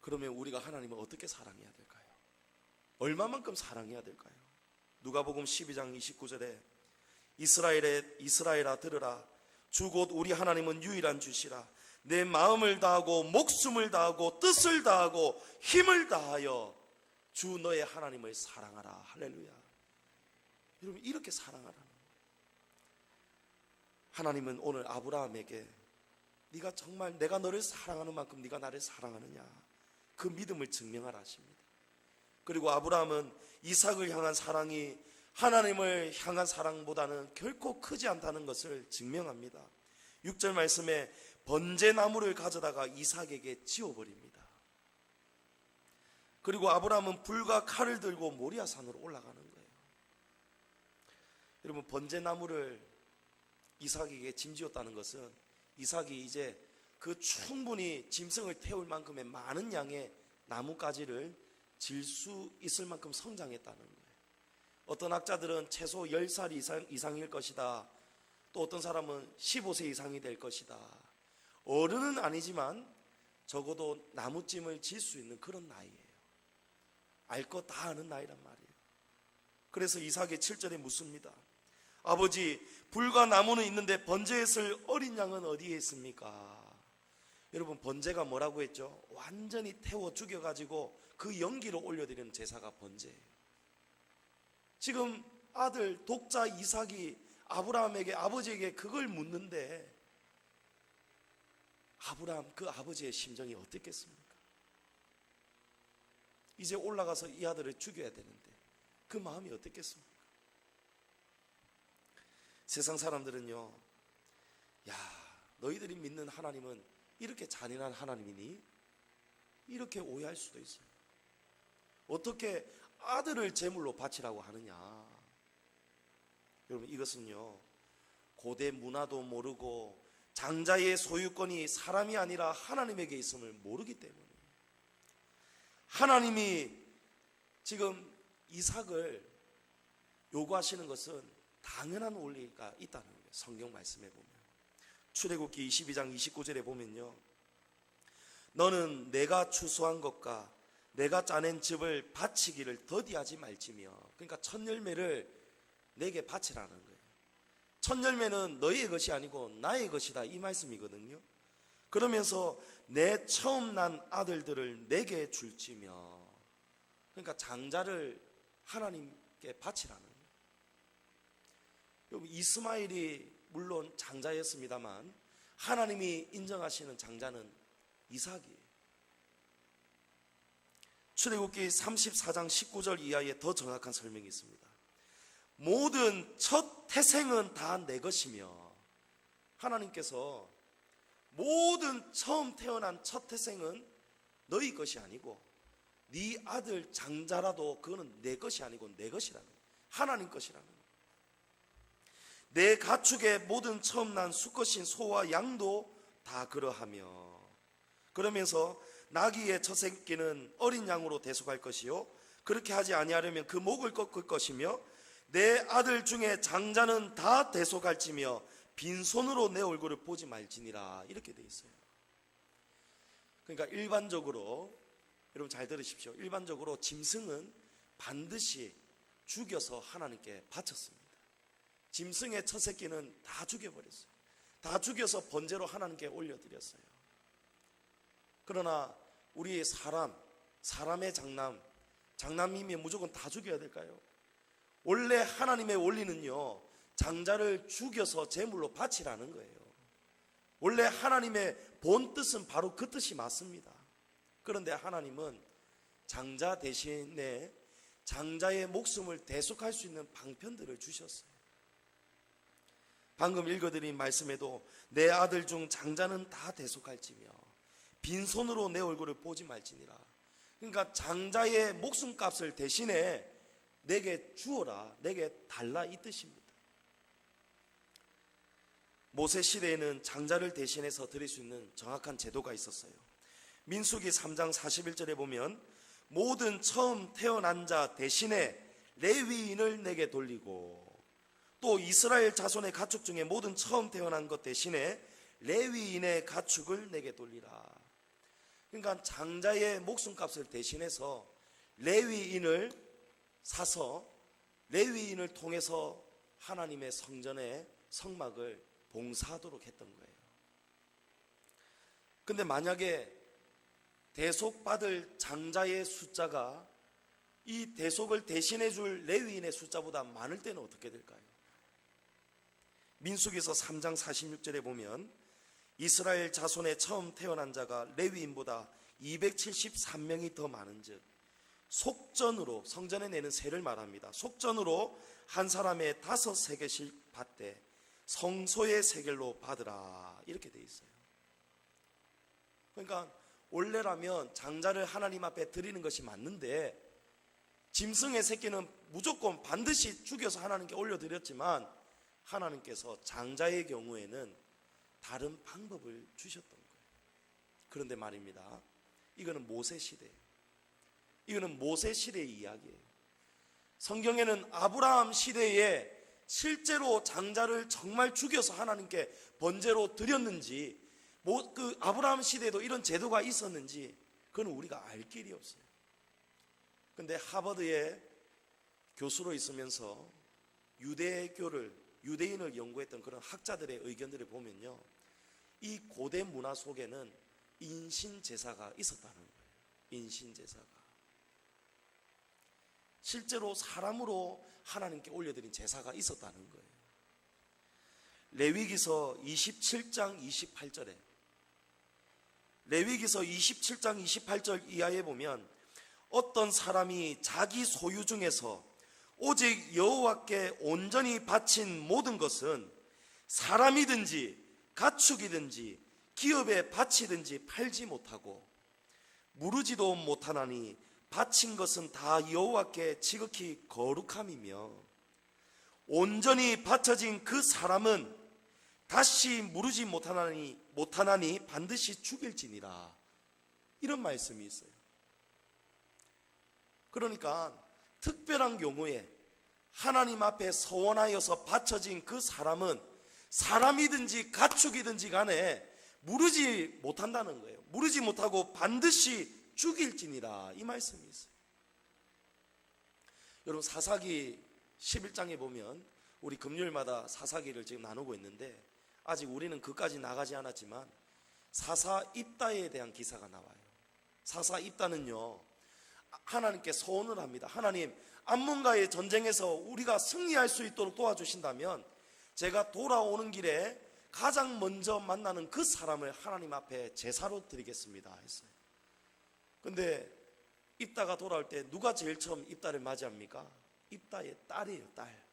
그러면 우리가 하나님을 어떻게 사랑해야 될까요? 얼마만큼 사랑해야 될까요? 누가복음 12장 29절에 이스라엘아 들으라. 주 곧 우리 하나님은 유일한 주시라. 내 마음을 다하고 목숨을 다하고 뜻을 다하고 힘을 다하여 주 너의 하나님을 사랑하라. 할렐루야. 여러분, 이렇게 사랑하라는 거예요. 하나님은 오늘 아브라함에게 네가 정말 내가 너를 사랑하는 만큼 네가 나를 사랑하느냐, 그 믿음을 증명하라 하십니다. 그리고 아브라함은 이삭을 향한 사랑이 하나님을 향한 사랑보다는 결코 크지 않다는 것을 증명합니다. 6절 말씀에 번제나무를 가져다가 이삭에게 지워버립니다. 그리고 아브라함은 불과 칼을 들고 모리아산으로 올라가는 거예요. 여러분, 번제나무를 이삭에게 짐지었다는 것은 이삭이 이제 그 충분히 짐승을 태울 만큼의 많은 양의 나뭇가지를 질 수 있을 만큼 성장했다는 거예요. 어떤 학자들은 최소 10살 이상일 것이다. 또 어떤 사람은 15세 이상이 될 것이다. 어른은 아니지만 적어도 나무찜을 질 수 있는 그런 나이예요. 알 거 다 아는 나이란 말이에요. 그래서 이삭의 7절에 묻습니다. 아버지, 불과 나무는 있는데 번제했을 어린 양은 어디에 있습니까? 여러분, 번제가 뭐라고 했죠? 완전히 태워 죽여가지고 그 연기로 올려드리는 제사가 번제예요. 지금 아들 독자 이삭이 아브라함에게, 아버지에게 그걸 묻는데 아브라함, 그 아버지의 심정이 어땠겠습니까? 이제 올라가서 이 아들을 죽여야 되는데 그 마음이 어땠겠습니까? 세상 사람들은요, 야, 너희들이 믿는 하나님은 이렇게 잔인한 하나님이니? 이렇게 오해할 수도 있어요. 어떻게 아들을 제물로 바치라고 하느냐? 여러분, 이것은요, 고대 문화도 모르고 장자의 소유권이 사람이 아니라 하나님에게 있음을 모르기 때문에, 하나님이 지금 이삭을 요구하시는 것은 당연한 원리가 있다는 거예요. 성경 말씀에 보면 출애굽기 22장 29절에 보면요, 너는 내가 추수한 것과 내가 짜낸 즙을 바치기를 더디하지 말지며, 그러니까 첫 열매를 내게 바치라는 거예요. 첫 열매는 너의 것이 아니고 나의 것이다, 이 말씀이거든요. 그러면서 내 처음 난 아들들을 내게 줄지며, 그러니까 장자를 하나님께 바치라는 거예요. 여러분, 이스마엘이 물론 장자였습니다만 하나님이 인정하시는 장자는 이삭이에요. 출애굽기 34장 19절 이하에 더 정확한 설명이 있습니다. 모든 첫 태생은 다 내 것이며, 하나님께서 모든 처음 태어난 첫 태생은 너희 것이 아니고 네 아들 장자라도 그거는 내 것이 아니고 내 것이라는 거예요. 하나님 것이라는 거예요. 내 가축의 모든 처음 난 수컷인 소와 양도 다 그러하며, 그러면서 나귀의 첫 새끼는 어린 양으로 대속할 것이요, 그렇게 하지 아니하려면 그 목을 꺾을 것이며, 내 아들 중에 장자는 다 대속할지며 빈손으로 내 얼굴을 보지 말지니라, 이렇게 돼 있어요. 그러니까 일반적으로, 여러분 잘 들으십시오, 일반적으로 짐승은 반드시 죽여서 하나님께 바쳤습니다. 짐승의 첫 새끼는 다 죽여버렸어요. 다 죽여서 번제로 하나님께 올려드렸어요. 그러나 우리 사람의 장남이면 무조건 다 죽여야 될까요? 원래 하나님의 원리는요, 장자를 죽여서 제물로 바치라는 거예요. 원래 하나님의 본 뜻은 바로 그 뜻이 맞습니다. 그런데 하나님은 장자 대신에 장자의 목숨을 대속할 수 있는 방편들을 주셨어요. 방금 읽어드린 말씀에도 내 아들 중 장자는 다 대속할지며 빈손으로 내 얼굴을 보지 말지니라. 그러니까 장자의 목숨값을 대신에 내게 주어라, 내게 달라, 이 뜻입니다. 모세 시대에는 장자를 대신해서 드릴 수 있는 정확한 제도가 있었어요. 민수기 3장 41절에 보면 모든 처음 태어난 자 대신에 레위인을 내게 돌리고, 또 이스라엘 자손의 가축 중에 모든 처음 태어난 것 대신에 레위인의 가축을 내게 돌리라. 그러니까 장자의 목숨값을 대신해서 레위인을 사서 레위인을 통해서 하나님의 성전의 성막을 봉사하도록 했던 거예요. 근데 만약에 대속받을 장자의 숫자가 이 대속을 대신해 줄 레위인의 숫자보다 많을 때는 어떻게 될까요? 민수기서 3장 46절에 보면 이스라엘 자손의 처음 태어난 자가 레위인보다 273명이 더 많은즉 속전으로, 성전에 내는 세를 말합니다. 속전으로 한 사람의 5세겔씩 받되 성소의 세겔로 받으라, 이렇게 돼 있어요. 그러니까 원래라면 장자를 하나님 앞에 드리는 것이 맞는데, 짐승의 새끼는 무조건 반드시 죽여서 하나님께 올려드렸지만 하나님께서 장자의 경우에는 다른 방법을 주셨던 거예요. 그런데 말입니다, 이거는 모세 시대예요. 이거는 모세 시대의 이야기예요. 성경에는 아브라함 시대에 실제로 장자를 정말 죽여서 하나님께 번제로 드렸는지, 그 아브라함 시대에도 이런 제도가 있었는지 그건 우리가 알 길이 없어요. 근데 하버드에 교수로 있으면서 유대인을 연구했던 그런 학자들의 의견들을 보면요, 이 고대 문화 속에는 인신제사가 있었다는 거예요. 인신제사가 실제로 사람으로 하나님께 올려드린 제사가 있었다는 거예요. 레위기서 27장 28절에 레위기서 27장 28절 이하에 보면 어떤 사람이 자기 소유 중에서 오직 여호와께 온전히 바친 모든 것은 사람이든지 가축이든지 기업에 바치든지 팔지 못하고 무르지도 못하나니 바친 것은 다 여호와께 지극히 거룩함이며 온전히 바쳐진 그 사람은 다시 무르지 못하나니 반드시 죽일지니라. 이런 말씀이 있어요. 그러니까 특별한 경우에 하나님 앞에 서원하여서 바쳐진 그 사람은 사람이든지 가축이든지 간에 무르지 못한다는 거예요. 무르지 못하고 반드시 죽일지니라, 이 말씀이 있어요. 여러분, 사사기 11장에 보면 우리 금요일마다 사사기를 지금 나누고 있는데 아직 우리는 그까지 나가지 않았지만 사사 입다에 대한 기사가 나와요. 사사 입다는요, 하나님께 소원을 합니다. 하나님, 암몬과의 전쟁에서 우리가 승리할 수 있도록 도와주신다면 제가 돌아오는 길에 가장 먼저 만나는 그 사람을 하나님 앞에 제사로 드리겠습니다 했어요. 근데 입다가 돌아올 때 누가 제일 처음 입다를 맞이합니까? 입다의 딸이에요, 딸.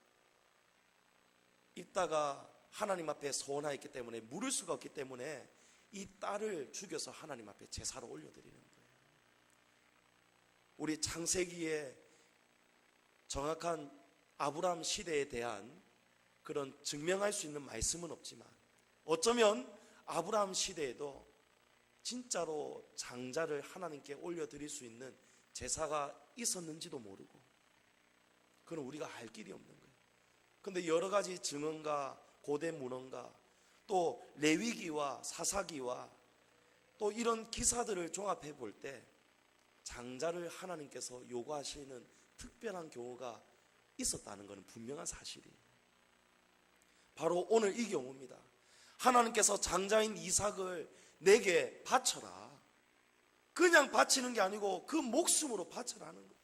입다가 하나님 앞에 소원하였기 때문에 물을 수가 없기 때문에 이 딸을 죽여서 하나님 앞에 제사로 올려드리는 거예요. 우리 창세기에 정확한 아브라함 시대에 대한 그런 증명할 수 있는 말씀은 없지만 어쩌면 아브라함 시대에도 진짜로 장자를 하나님께 올려드릴 수 있는 제사가 있었는지도 모르고, 그건 우리가 알 길이 없는 거예요. 그런데 여러 가지 증언과 고대 문헌과 또 레위기와 사사기와 또 이런 기사들을 종합해 볼 때 장자를 하나님께서 요구하시는 특별한 경우가 있었다는 것은 분명한 사실이에요. 바로 오늘 이 경우입니다. 하나님께서 장자인 이삭을 내게 바쳐라. 그냥 바치는 게 아니고 그 목숨으로 바쳐라는 거예요.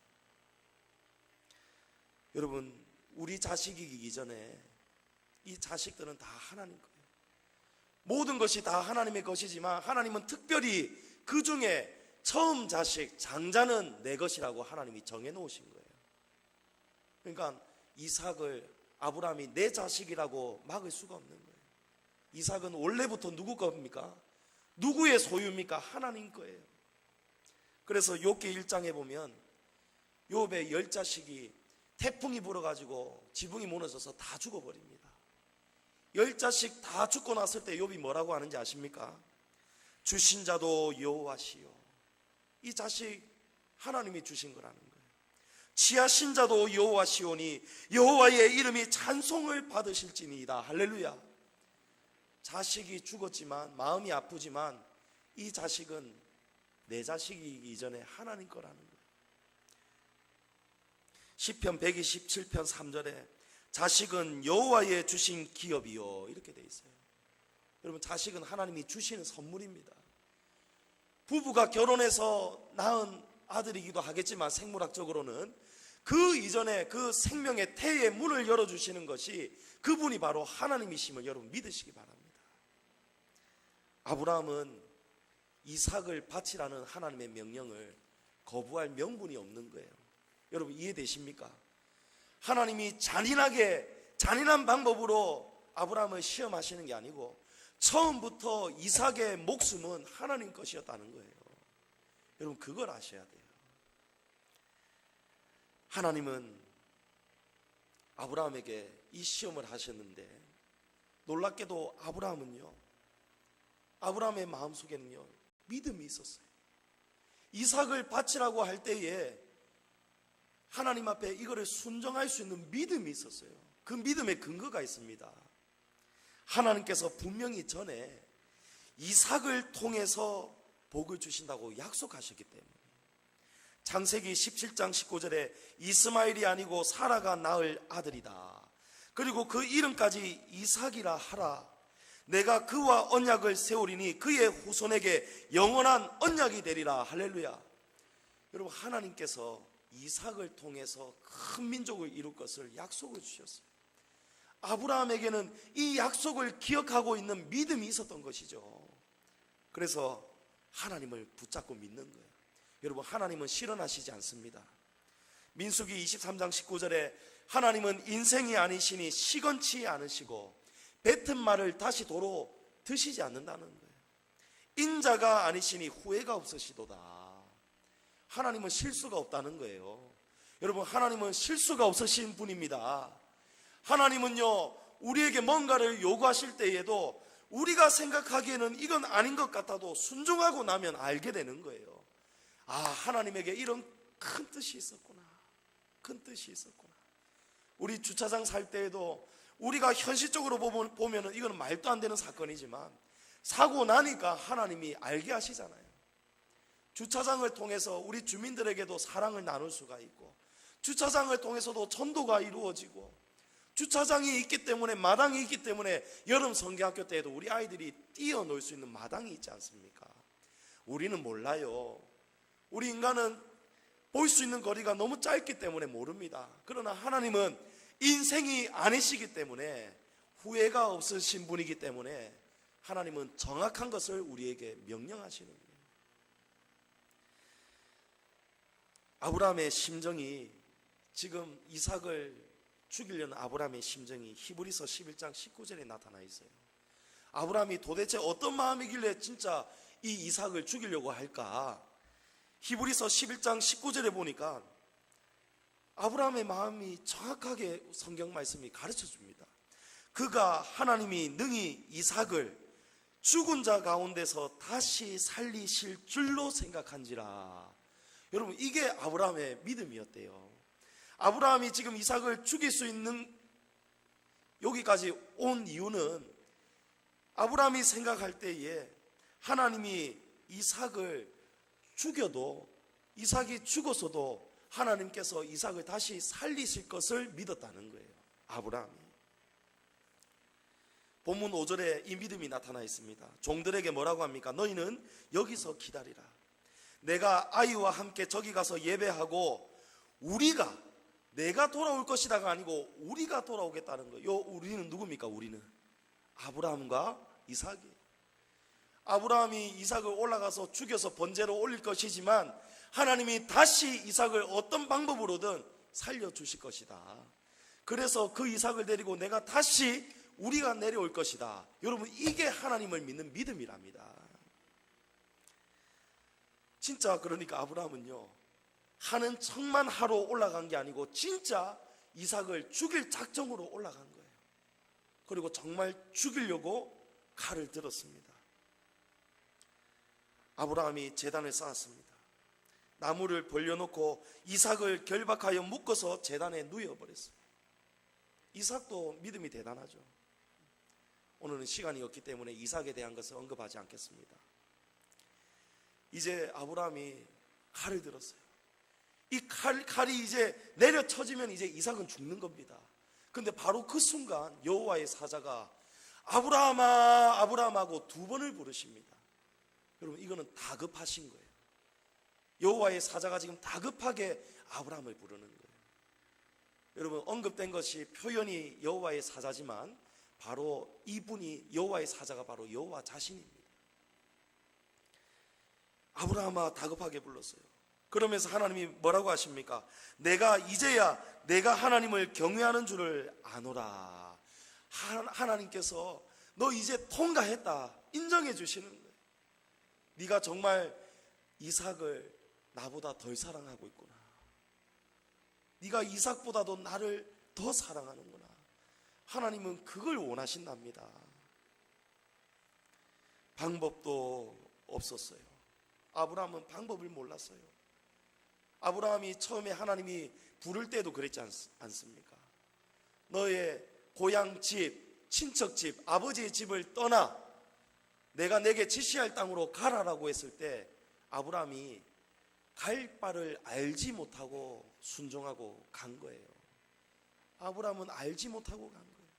여러분, 우리 자식이기 전에 이 자식들은 다 하나님 거예요. 모든 것이 다 하나님의 것이지만 하나님은 특별히 그 중에 처음 자식, 장자는 내 것이라고 하나님이 정해놓으신 거예요. 그러니까 이삭을 아브라함이 내 자식이라고 막을 수가 없는 거예요. 이삭은 원래부터 누구 겁니까? 누구의 소유입니까? 하나님 거예요. 그래서 욥기 1장에 보면 욥의 10자식이 태풍이 불어가지고 지붕이 무너져서 다 죽어버립니다. 10자식 다 죽고 났을 때 욥이 뭐라고 하는지 아십니까? 주신 자도 여호와시요. 이 자식 하나님이 주신 거라는 거예요. 취하신 자도 여호와시오니 여호와의 이름이 찬송을 받으실지니이다. 할렐루야. 자식이 죽었지만, 마음이 아프지만 이 자식은 내 자식이기 전에 하나님 거라는 거예요. 시편 127편 3절에 자식은 여호와의 주신 기업이요, 이렇게 돼 있어요. 여러분, 자식은 하나님이 주시는 선물입니다. 부부가 결혼해서 낳은 아들이기도 하겠지만 생물학적으로는 그 이전에 그 생명의 태의 문을 열어주시는 것이 그분이 바로 하나님이심을 여러분 믿으시기 바랍니다. 아브라함은 이삭을 바치라는 하나님의 명령을 거부할 명분이 없는 거예요. 여러분, 이해되십니까? 하나님이 잔인한 방법으로 아브라함을 시험하시는 게 아니고 처음부터 이삭의 목숨은 하나님 것이었다는 거예요. 여러분, 그걸 아셔야 돼요. 하나님은 아브라함에게 이 시험을 하셨는데 놀랍게도 아브라함의 마음속에는요, 믿음이 있었어요. 이삭을 바치라고 할 때에 하나님 앞에 이거를 순종할 수 있는 믿음이 있었어요. 그 믿음의 근거가 있습니다. 하나님께서 분명히 전에 이삭을 통해서 복을 주신다고 약속하셨기 때문에 창세기 17장 19절에 이스마엘이 아니고 사라가 낳을 아들이다. 그리고 그 이름까지 이삭이라 하라. 내가 그와 언약을 세우리니 그의 후손에게 영원한 언약이 되리라. 할렐루야. 여러분, 하나님께서 이삭을 통해서 큰 민족을 이룰 것을 약속을 주셨어요. 아브라함에게는 이 약속을 기억하고 있는 믿음이 있었던 것이죠. 그래서 하나님을 붙잡고 믿는 거예요. 여러분, 하나님은 실현하시지 않습니다. 민수기 23장 19절에 하나님은 인생이 아니시니 시건치 않으시고 뱉은 말을 다시 도로 드시지 않는다는 거예요. 인자가 아니시니 후회가 없으시도다. 하나님은 실수가 없다는 거예요. 여러분, 하나님은 실수가 없으신 분입니다. 하나님은요, 우리에게 뭔가를 요구하실 때에도 우리가 생각하기에는 이건 아닌 것 같아도 순종하고 나면 알게 되는 거예요. 아, 하나님에게 이런 큰 뜻이 있었구나. 큰 뜻이 있었구나. 우리 주차장 살 때에도 우리가 현실적으로 보면은 이거는 말도 안 되는 사건이지만 사고 나니까 하나님이 알게 하시잖아요. 주차장을 통해서 우리 주민들에게도 사랑을 나눌 수가 있고, 주차장을 통해서도 전도가 이루어지고, 주차장이 있기 때문에, 마당이 있기 때문에 여름 성경학교 때에도 우리 아이들이 뛰어놀 수 있는 마당이 있지 않습니까? 우리는 몰라요. 우리 인간은 볼 수 있는 거리가 너무 짧기 때문에 모릅니다. 그러나 하나님은 인생이 아니시기 때문에, 후회가 없으신 분이기 때문에 하나님은 정확한 것을 우리에게 명령하시는 거예요. 아브라함의 심정이, 지금 이삭을 죽이려는 아브라함의 심정이 히브리서 11장 19절에 나타나 있어요. 아브라함이 도대체 어떤 마음이길래 진짜 이 이삭을 죽이려고 할까? 히브리서 11장 19절에 보니까 아브라함의 마음이 정확하게 성경 말씀이 가르쳐 줍니다. 그가 하나님이 능히 이삭을 죽은 자 가운데서 다시 살리실 줄로 생각한지라. 여러분, 이게 아브라함의 믿음이었대요. 아브라함이 지금 이삭을 죽일 수 있는 여기까지 온 이유는 아브라함이 생각할 때에 하나님이 이삭을 죽여도, 이삭이 죽었어도 하나님께서 이삭을 다시 살리실 것을 믿었다는 거예요. 아브라함이. 본문 5절에 이 믿음이 나타나 있습니다. 종들에게 뭐라고 합니까? 너희는 여기서 기다리라. 내가 아이와 함께 저기 가서 예배하고 내가 돌아올 것이다가 아니고 우리가 돌아오겠다는 거예요. 우리는 누굽니까? 우리는 아브라함과 이삭이. 아브라함이 이삭을 올라가서 죽여서 번제로 올릴 것이지만 하나님이 다시 이삭을 어떤 방법으로든 살려주실 것이다. 그래서 그 이삭을 데리고 우리가 내려올 것이다. 여러분, 이게 하나님을 믿는 믿음이랍니다. 진짜 그러니까 아브라함은요, 하는 척만 하러 올라간 게 아니고 진짜 이삭을 죽일 작정으로 올라간 거예요. 그리고 정말 죽이려고 칼을 들었습니다. 아브라함이 제단을 쌓았습니다. 나무를 벌려놓고 이삭을 결박하여 묶어서 제단에 누워버렸어요. 이삭도 믿음이 대단하죠. 오늘은 시간이 없기 때문에 이삭에 대한 것을 언급하지 않겠습니다. 이제 아브라함이 칼을 들었어요. 이 칼이 이제 내려쳐지면 이제 이삭은 죽는 겁니다. 근데 바로 그 순간 여호와의 사자가 아브라함아, 아브라함하고 2번을 부르십니다. 여러분, 이거는 다급하신 거예요. 여호와의 사자가 지금 다급하게 아브라함을 부르는 거예요. 여러분, 언급된 것이 표현이 여호와의 사자지만 바로 이분이, 여호와의 사자가 바로 여호와 자신입니다. 아브라함아, 다급하게 불렀어요. 그러면서 하나님이 뭐라고 하십니까? 이제야 내가 하나님을 경외하는 줄을 아노라. 하나님께서 너 이제 통과했다 인정해 주시는 거예요. 네가 정말 이삭을 나보다 덜 사랑하고 있구나. 네가 이삭보다도 나를 더 사랑하는구나. 하나님은 그걸 원하신답니다. 방법도 없었어요. 아브라함은 방법을 몰랐어요. 아브라함이 처음에 하나님이 부를 때도 그랬지 않습니까? 너의 고향 집, 친척 집, 아버지의 집을 떠나 내가 내게 지시할 땅으로 가라라고 했을 때 아브라함이 갈 바를 알지 못하고 순종하고 간 거예요. 아브라함은 알지 못하고 간 거예요.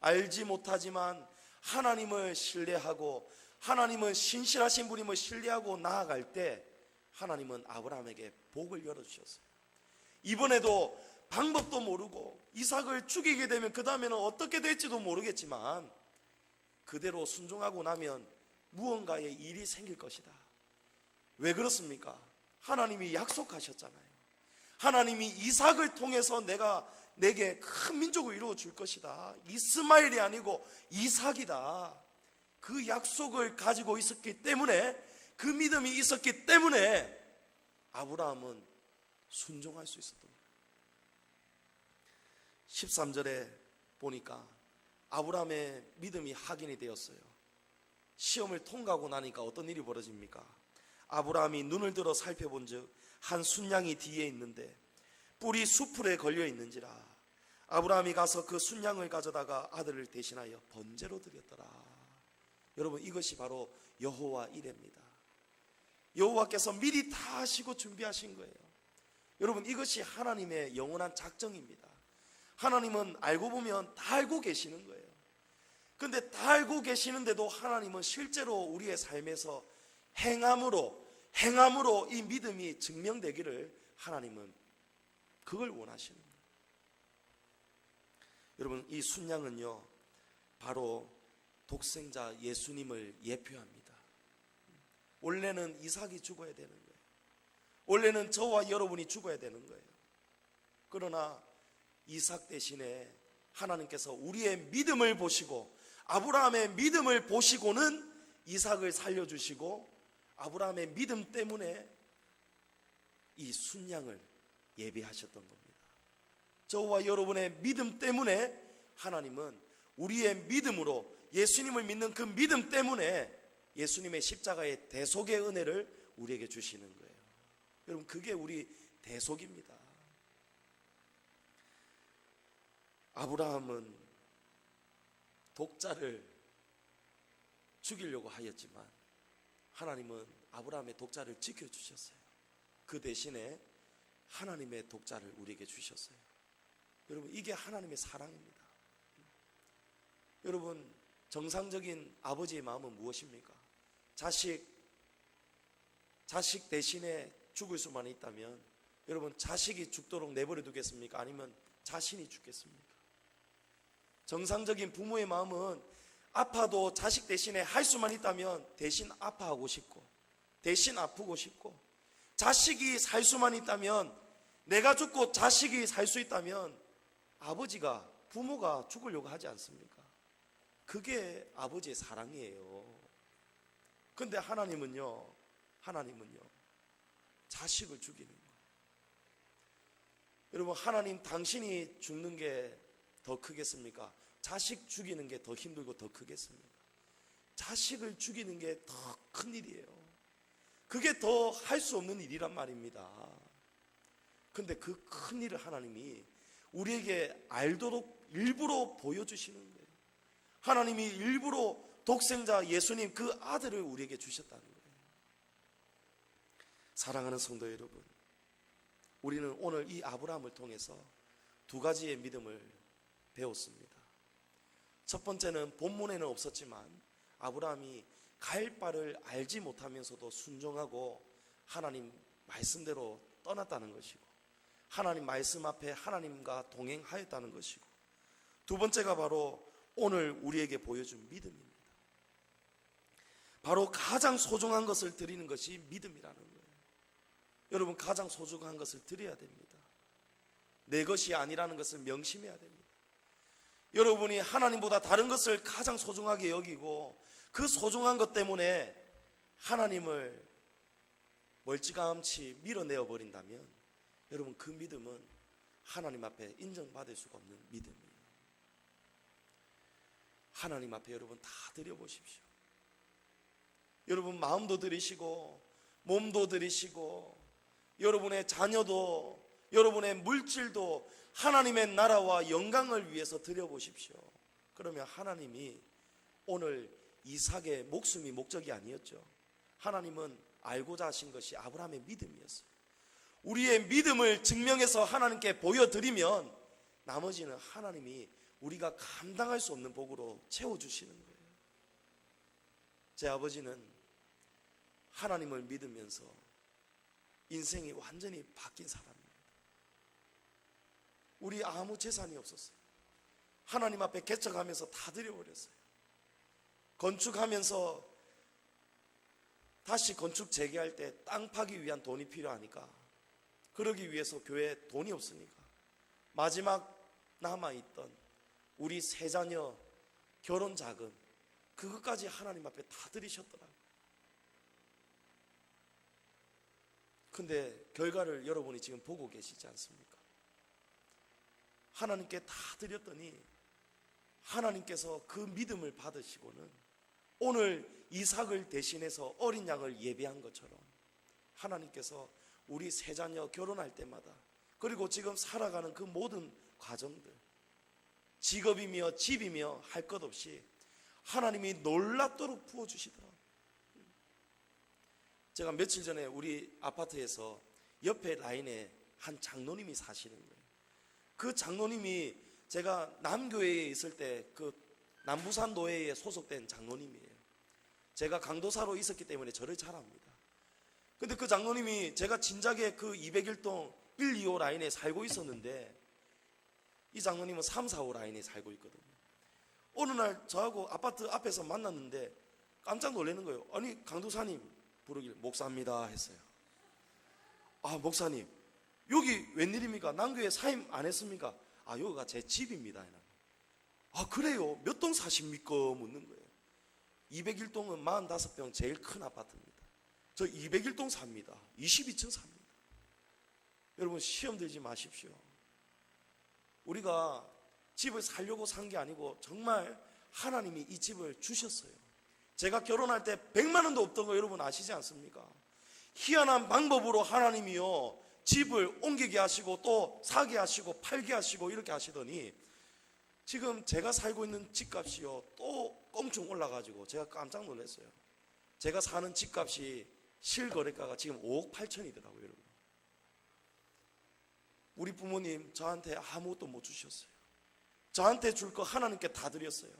알지 못하지만 하나님을 신뢰하고, 하나님은 신실하신 분임을 신뢰하고 나아갈 때 하나님은 아브라함에게 복을 열어주셨어요. 이번에도 방법도 모르고 이삭을 죽이게 되면 그 다음에는 어떻게 될지도 모르겠지만 그대로 순종하고 나면 무언가의 일이 생길 것이다. 왜 그렇습니까? 하나님이 약속하셨잖아요. 하나님이 이삭을 통해서 내게 큰 민족을 이루어 줄 것이다. 이스마엘이 아니고 이삭이다. 그 약속을 가지고 있었기 때문에, 그 믿음이 있었기 때문에 아브라함은 순종할 수 있었던 거예요. 13절에 보니까 아브라함의 믿음이 확인이 되었어요. 시험을 통과하고 나니까 어떤 일이 벌어집니까? 아브라함이 눈을 들어 살펴본 즉 한 순양이 뒤에 있는데 뿔이 수풀에 걸려 있는지라. 아브라함이 가서 그 순양을 가져다가 아들을 대신하여 번제로 드렸더라. 여러분, 이것이 바로 여호와 이레입니다. 여호와께서 미리 다 하시고 준비하신 거예요. 여러분, 이것이 하나님의 영원한 작정입니다. 하나님은 알고 보면 다 알고 계시는 거예요. 근데 다 알고 계시는데도 하나님은 실제로 우리의 삶에서 행함으로 이 믿음이 증명되기를 하나님은 그걸 원하시는 거예요. 여러분, 이 순양은요, 바로 독생자 예수님을 예표합니다. 원래는 이삭이 죽어야 되는 거예요. 원래는 저와 여러분이 죽어야 되는 거예요. 그러나 이삭 대신에 하나님께서 우리의 믿음을 보시고, 아브라함의 믿음을 보시고는 이삭을 살려주시고, 아브라함의 믿음 때문에 이 순양을 예비하셨던 겁니다. 저와 여러분의 믿음 때문에 하나님은 우리의 믿음으로, 예수님을 믿는 그 믿음 때문에 예수님의 십자가의 대속의 은혜를 우리에게 주시는 거예요. 여러분, 그게 우리 대속입니다. 아브라함은 독자를 죽이려고 하였지만 하나님은 아브라함의 독자를 지켜주셨어요. 그 대신에 하나님의 독자를 우리에게 주셨어요. 여러분, 이게 하나님의 사랑입니다. 여러분, 정상적인 아버지의 마음은 무엇입니까? 자식 대신에 죽을 수만 있다면 여러분, 자식이 죽도록 내버려 두겠습니까? 아니면 자신이 죽겠습니까? 정상적인 부모의 마음은 아파도 자식 대신에 할 수만 있다면 대신 아파하고 싶고, 대신 아프고 싶고, 자식이 살 수만 있다면, 내가 죽고 자식이 살 수 있다면 부모가 죽으려고 하지 않습니까? 그게 아버지의 사랑이에요. 근데 하나님은요, 자식을 죽이는 거예요. 여러분, 하나님, 당신이 죽는 게 더 크겠습니까? 자식 죽이는 게 더 힘들고 더 크겠습니까? 자식을 죽이는 게 더 큰 일이에요. 그게 더 할 수 없는 일이란 말입니다. 근데 그 큰 일을 하나님이 우리에게 알도록 일부러 보여주시는 거예요. 하나님이 일부러 독생자 예수님 그 아들을 우리에게 주셨다는 거예요. 사랑하는 성도 여러분, 우리는 오늘 이 아브라함을 통해서 두 가지의 믿음을 배웠습니다. 첫 번째는 본문에는 없었지만 아브라함이 갈 바를 알지 못하면서도 순종하고 하나님 말씀대로 떠났다는 것이고, 하나님 말씀 앞에 하나님과 동행하였다는 것이고, 두 번째가 바로 오늘 우리에게 보여준 믿음입니다. 바로 가장 소중한 것을 드리는 것이 믿음이라는 거예요. 여러분, 가장 소중한 것을 드려야 됩니다. 내 것이 아니라는 것을 명심해야 됩니다. 여러분이 하나님보다 다른 것을 가장 소중하게 여기고 그 소중한 것 때문에 하나님을 멀찌감치 밀어내어 버린다면 여러분, 그 믿음은 하나님 앞에 인정받을 수가 없는 믿음이에요. 하나님 앞에 여러분 다 드려보십시오. 여러분, 마음도 드리시고 몸도 드리시고 여러분의 자녀도, 여러분의 물질도 하나님의 나라와 영광을 위해서 드려보십시오. 그러면 하나님이, 오늘 이삭의 목숨이 목적이 아니었죠. 하나님은 알고자 하신 것이 아브라함의 믿음이었어요. 우리의 믿음을 증명해서 하나님께 보여드리면 나머지는 하나님이 우리가 감당할 수 없는 복으로 채워주시는 거예요. 제 아버지는 하나님을 믿으면서 인생이 완전히 바뀐 사람입니다. 우리 아무 재산이 없었어요. 하나님 앞에 개척하면서 다 드려버렸어요. 건축하면서 다시 건축 재개할 때 땅 파기 위한 돈이 필요하니까, 그러기 위해서 교회에 돈이 없으니까 마지막 남아있던 우리 세 자녀 결혼 자금, 그것까지 하나님 앞에 다 드리셨더라고요. 근데 결과를 여러분이 지금 보고 계시지 않습니까? 하나님께 다 드렸더니 하나님께서 그 믿음을 받으시고는 오늘 이삭을 대신해서 어린 양을 예배한 것처럼 하나님께서 우리 세 자녀 결혼할 때마다, 그리고 지금 살아가는 그 모든 과정들, 직업이며 집이며 할 것 없이 하나님이 놀랍도록 부어주시더라. 제가 며칠 전에 우리 아파트에서 옆에 라인에 한 장로님이 사시는 거예요. 그 장로님이 제가 남교회에 있을 때 그 남부산 노회에 소속된 장로님이에요. 제가 강도사로 있었기 때문에 저를 잘 압니다. 근데 그 장로님이 제가 진작에 그 201동 1, 2호 라인에 살고 있었는데 이 장로님은 3, 4호 라인에 살고 있거든요. 어느 날 저하고 아파트 앞에서 만났는데 깜짝 놀라는 거예요. 아니 강도사님 부르길 목사입니다 했어요. 아 목사님 여기 웬일입니까? 남교회 사임 안 했습니까? 아 여기가 제 집입니다. 아 그래요? 몇 동 사십니까? 묻는 거예요. 201동은 45평 제일 큰 아파트입니다. 저 201동 삽니다. 22층 삽니다. 여러분 시험 들지 마십시오. 우리가 집을 살려고 산 게 아니고 정말 하나님이 이 집을 주셨어요. 제가 결혼할 때 100만 원도 없던 거 여러분 아시지 않습니까? 희한한 방법으로 하나님이요 집을 옮기게 하시고 또 사게 하시고 팔게 하시고 이렇게 하시더니 지금 제가 살고 있는 집값이요 또 껑충 올라가지고 제가 깜짝 놀랐어요. 제가 사는 집값이 실거래가가 지금 5억 8천이더라고요. 여러분 우리 부모님 저한테 아무것도 못 주셨어요. 저한테 줄 거 하나님께 다 드렸어요.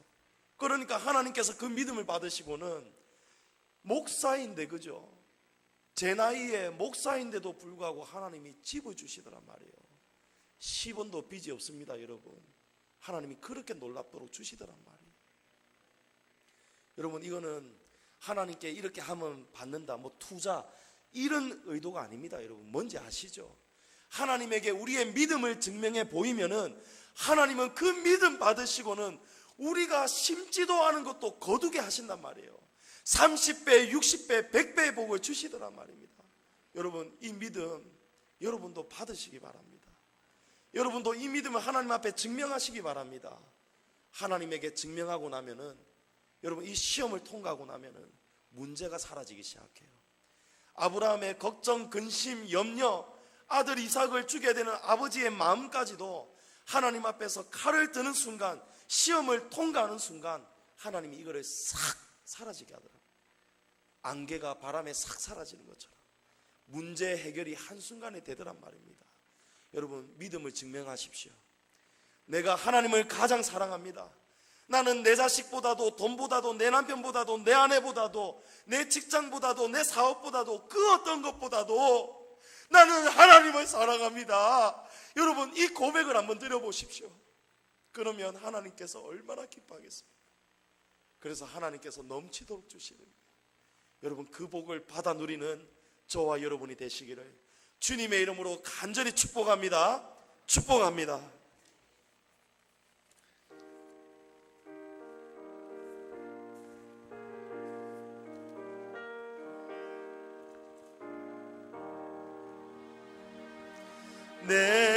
그러니까 하나님께서 그 믿음을 받으시고는 목사인데 그죠? 제 나이에 목사인데도 불구하고 하나님이 집을 주시더란 말이에요. 10원도 빚이 없습니다. 여러분 하나님이 그렇게 놀랍도록 주시더란 말이에요. 여러분 이거는 하나님께 이렇게 하면 받는다 뭐 투자 이런 의도가 아닙니다. 여러분 뭔지 아시죠? 하나님에게 우리의 믿음을 증명해 보이면은 하나님은 그 믿음 받으시고는 우리가 심지도 않은 것도 거두게 하신단 말이에요. 30배, 60배, 100배의 복을 주시더란 말입니다. 여러분 이 믿음 여러분도 받으시기 바랍니다. 여러분도 이 믿음을 하나님 앞에 증명하시기 바랍니다. 하나님에게 증명하고 나면은 여러분 이 시험을 통과하고 나면은 문제가 사라지기 시작해요. 아브라함의 걱정, 근심, 염려, 아들 이삭을 주게 되는 아버지의 마음까지도 하나님 앞에서 칼을 드는 순간, 시험을 통과하는 순간 하나님이 이거를 싹 사라지게 하더라고요. 안개가 바람에 싹 사라지는 것처럼 문제 해결이 한순간에 되더란 말입니다. 여러분 믿음을 증명하십시오. 내가 하나님을 가장 사랑합니다. 나는 내 자식보다도 돈보다도 내 남편보다도 내 아내보다도 내 직장보다도 내 사업보다도 그 어떤 것보다도 나는 하나님을 사랑합니다. 여러분 이 고백을 한번 드려보십시오. 그러면 하나님께서 얼마나 기뻐하겠습니까? 그래서 하나님께서 넘치도록 주시는 거예요. 여러분 그 복을 받아 누리는 저와 여러분이 되시기를 주님의 이름으로 간절히 축복합니다. 축복합니다. 내